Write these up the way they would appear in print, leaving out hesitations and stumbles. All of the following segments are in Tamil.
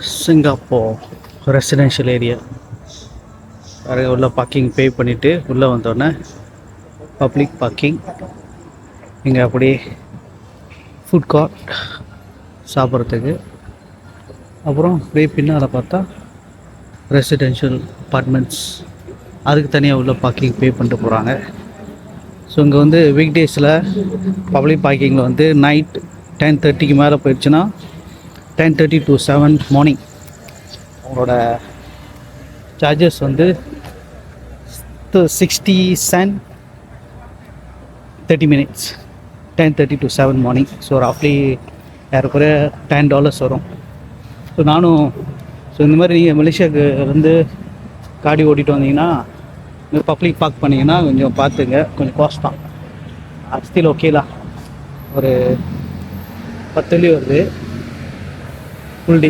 Singapore residential area. நிறைய உள்ள பார்க்கிங் பே பண்ணிவிட்டு உள்ளே வந்தோடனே பப்ளிக் பார்க்கிங். இங்கே அப்படியே ஃபுட் கார்ட் சாப்பிட்றதுக்கு. அப்புறம் அப்படியே பின்னால் பார்த்தா ரெசிடென்ஷியல் அப்பார்ட்மெண்ட்ஸ், அதுக்கு தனியாக உள்ள பார்க்கிங் பே பண்ணிட்டு போகிறாங்க. ஸோ இங்கே வந்து வீக் டேஸில் பப்ளிக் பார்க்கிங்கில் வந்து நைட் 10:30க்கு மேலே போயிடுச்சுன்னா 10:30 to 7 மார்னிங் அவங்களோட சார்ஜஸ் வந்து 60 cents 30 minutes, 10:30 to 7 morning. So ரஃப்லி ஏறக்குறைய $10 வரும். ஸோ நானும் இந்த மாதிரி நீங்கள் மலேசியாவுக்கு வந்து காடி ஓட்டிகிட்டு வந்தீங்கன்னா பப்ளிக் பார்க் பண்ணிங்கன்னா கொஞ்சம் பார்த்துங்க, கொஞ்சம் காஸ்ட் தான். ஸ்டில் ஓகேலாம். ஒரு 10 வெள்ளி வருது ஃபுல் டே.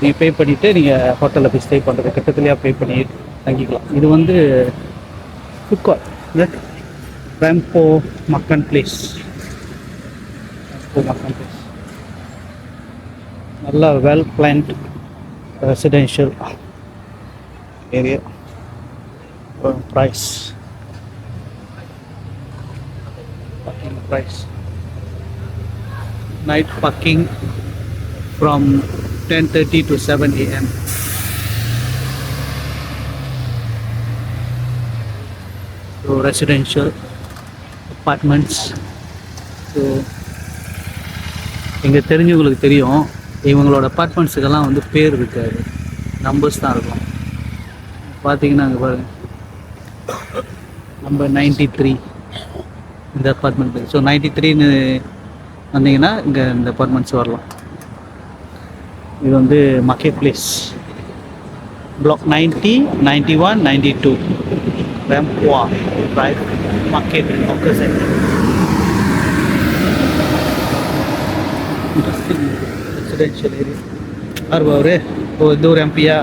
நீங்கள் பே பண்ணிவிட்டு நீங்கள் ஹோட்டலில் போய் ஸ்டே பண்ணுறது கிட்டத்துலையாக பே பண்ணி தங்கிக்கலாம். இது வந்து ஃபுட் கார்ட், ரேம்போ மக்கன் பிளேஸ். நல்லா well planned residential area. price night parking from 10:30 to 7 a.m. So residential apartments. So இங்கே தெரிஞ்சவங்களுக்கு தெரியும், இவங்களோட அப்பார்ட்மெண்ட்ஸுக்கெல்லாம் வந்து பேர் இருக்காது, நம்பர்ஸ் தான் இருக்கும். பார்த்தீங்கன்னா அங்கே பாருங்கள், நம்பர் 93 இந்த அப்பார்ட்மெண்ட். ஸோ 93ன்னு வந்தீங்கன்னா இங்கே இந்த அப்பார்ட்மெண்ட்ஸ் வரலாம். இது வந்து மார்க்கெட் பிளேஸ், பிளாக் 90, 91, 92 ரேம்புவா drive market hawker centre. Interesting residential area. யார் அவரு? ஓ, இது ஒரு எம்பியா?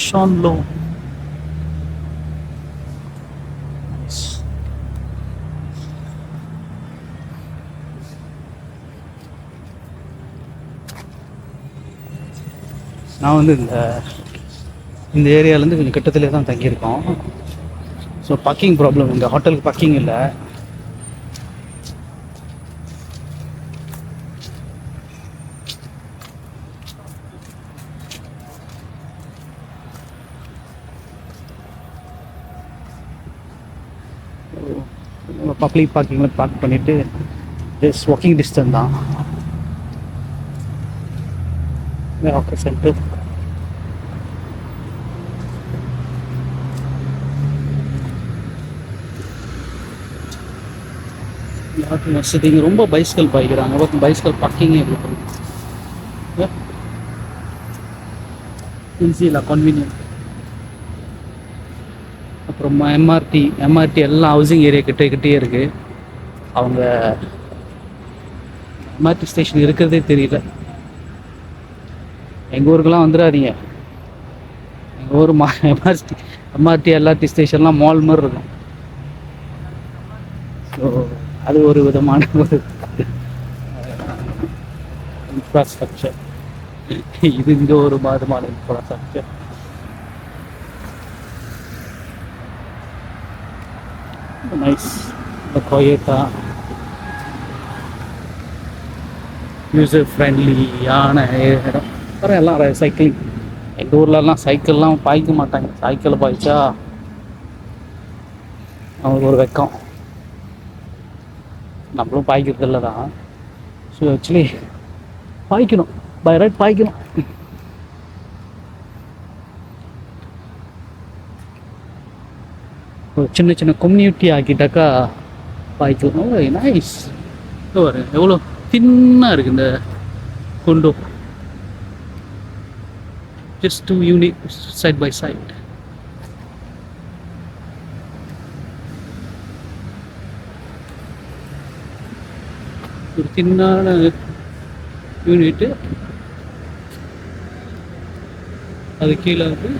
Shawn Low. நான் வந்து இந்த ஏரியாவிலேருந்து கொஞ்சம் கிட்டத்திலே தான் தங்கியிருக்கோம். ஸோ பார்க்கிங் ப்ராப்ளம், இந்த ஹோட்டலுக்கு பார்க்கிங் இல்லை. பப்ளிக் பார்க்கிங்கில் பார்க் பண்ணிவிட்டு ஜஸ்ட் வாக்கிங் டிஸ்டன்ஸ் தான் ஹாக்கர் சென்டர். வசதி இங்கே ரொம்ப பைஸ்கல் பாய்க்கிறாங்க. பைஸ்கல் பார்க்கிங்கே இருக்குது, ஈஸி இல்லை, கன்வீனியன்ட். அப்புறம் எம்ஆர்டி எல்லாம் ஹவுசிங் ஏரியா கிட்டே இருக்குது. அவங்க எம்ஆர்டி ஸ்டேஷன் இருக்கிறதே தெரியல. எங்கள் ஊருக்கெல்லாம் வந்துடாதீங்க. எங்கள் ஊர் எம்ஆர்டி எல்ஆர்டி ஸ்டேஷன்லாம் மால் மாதிரி இருக்கும். ஸோ அது ஒரு விதமான ஒரு இன்ஃப்ராஸ்ட்ரக்சர். இது இங்கே ஒரு விதமான இன்ஃப்ராஸ்ட்ரக்சர். நைஸ், கொயட்டா, யூசர் ஃப்ரெண்ட்லியான இடம். அப்புறம் எல்லாம் சைக்கிளிங். எங்கள் ஊர்லலாம் சைக்கிள்லாம் பாய்க்க மாட்டாங்க. சைக்கிளை பாய்ச்சா அவங்களுக்கு ஒரு வெக்கம். நம்மளும் பாய்க்கிறது இல்லை தான். ஸோ ஆக்சுவலி பாய்க்கணும், பை ரைட் பாய்க்கணும். சின்ன சின்ன கம்யூனிட்டி ஆக்கிட்டாக்கா பாய்க்கலாம். நைஸ். எவ்வளோ தின்னாக இருக்குது இந்த கொண்டோ. just 2 units side by side. ஒரு சின்னான யூனிட்டு, அது கீழே வந்து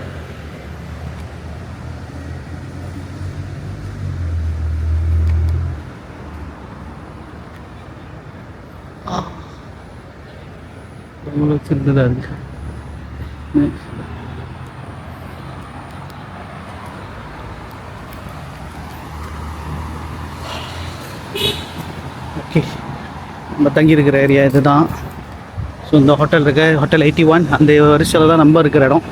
அவ்வளோ சின்னதாக இருக்கு. ஓகே, நம்ம தங்கியிருக்கிற ஏரியா இதுதான். ஸோ இந்த ஹோட்டல் இருக்கு, ஹோட்டல் 81, அந்த வரிசையில் தான் நம்ம இருக்கிற இடம்.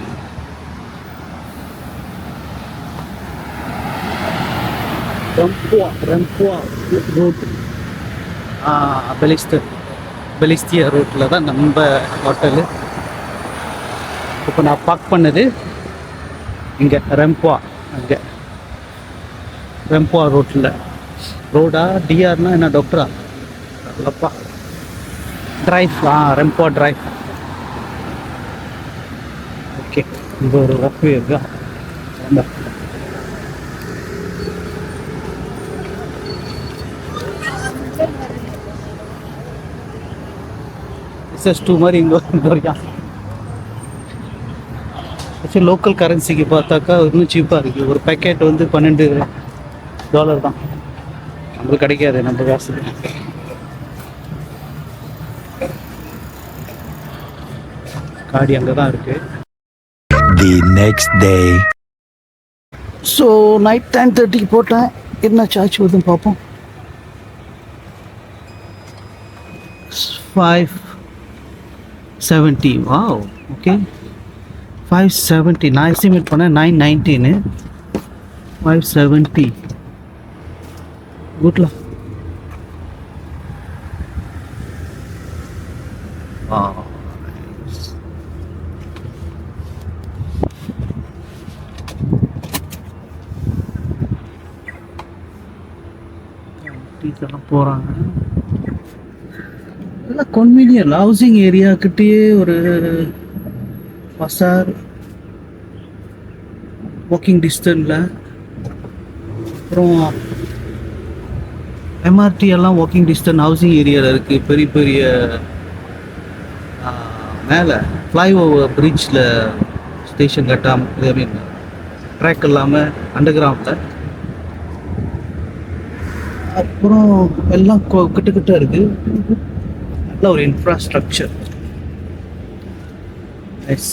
ரம்புவா ரோட், பெலிஸ்தியா ரோட்டில் தான் நம்ம ஹோட்டலு. இப்போ நான் பார்க் பண்ணது இங்கே ரெம்புவா, அங்கே ரெம்புவா ரோட்டில். ரோடா டிஆர்னா என்ன டாக்டரா அல்லப்பா, டிரைவ், ரெம்புவா டிரைவ். ஓகே, இங்கே ஒரு வாக்வே இருக்கா. ரொம்ப SS2 மாதிரி இங்கே வரையா. ஆக்சுவலி லோக்கல் கரன்சிக்கு பார்த்தாக்கா இன்னும் சீப்பாக இருக்குது. ஒரு பேக்கெட் வந்து $12 தான். நம்மளுக்கு கிடைக்காது நம்ம காசு. காடி அங்கே தான் இருக்குது. The next day. So night 10:30க்கு போட்டேன். என்ன சார்ஜ் வருதுன்னு பார்ப்போம். 570. Wow, okay, 570. நான் எஸ்டிமேட் பண்ணேன் 919. 570 குட்லா. டீச்சர்லாம் போகிறாங்க. நல்லா கன்வீனியன்ட் ஹவுசிங் ஏரியா கிட்டேயே ஒரு பசார், வாக்கிங் டிஸ்டன்ஸில். அப்புறம் எம்ஆர்டி எல்லாம் வாக்கிங் டிஸ்டன்ஸ் ஹவுசிங் ஏரியாவில் இருக்குது. பெரிய பெரிய மேலே ஃப்ளைஓவர் பிரிட்ஜில் ஸ்டேஷன் கட்டாமல், ஐ மீன் ட்ராக் இல்லாமல் அண்டர் கிரவுண்டில். அப்புறம் எல்லாம் கிட்ட இருக்குது. நல்ல ஒரு இன்ஃப்ராஸ்ட்ரக்சர். எஸ்.